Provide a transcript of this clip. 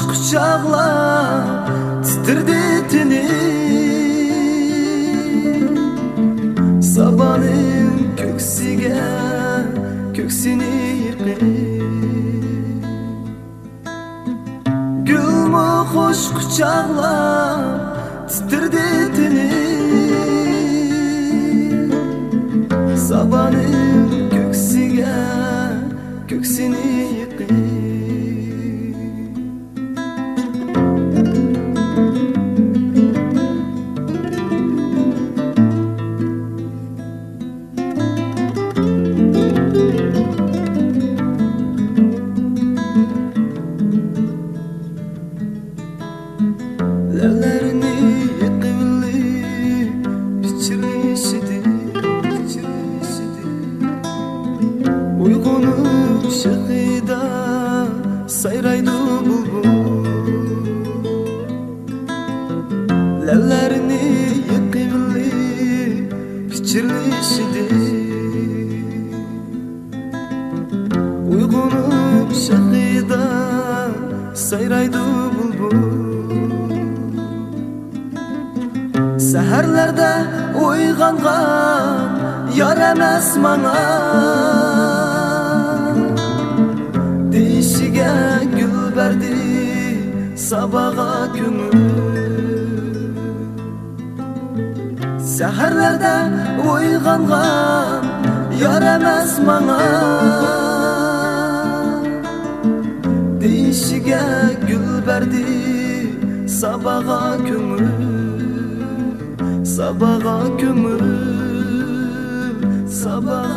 kucağlap titirdi tenim. Sabahın köksüge köksini yıkıp gülmü hoş kucağlap titirdi tenim. Sabahın köksüge köksini yıkıp lerlerini yıkıvli biçirişidi uygunu şakıda sayraydı bulbul. Lerlerini yıkıvli biçirişidi uygunu şakıda sayraydı bulbul. Seherlerde uygangan yar emes mana, deyişige gül verdi sabaha kömür. Seherlerde uygangan yar emes mana, deyişige gül verdi sabaha kömür. Sabaha kömür, sabaha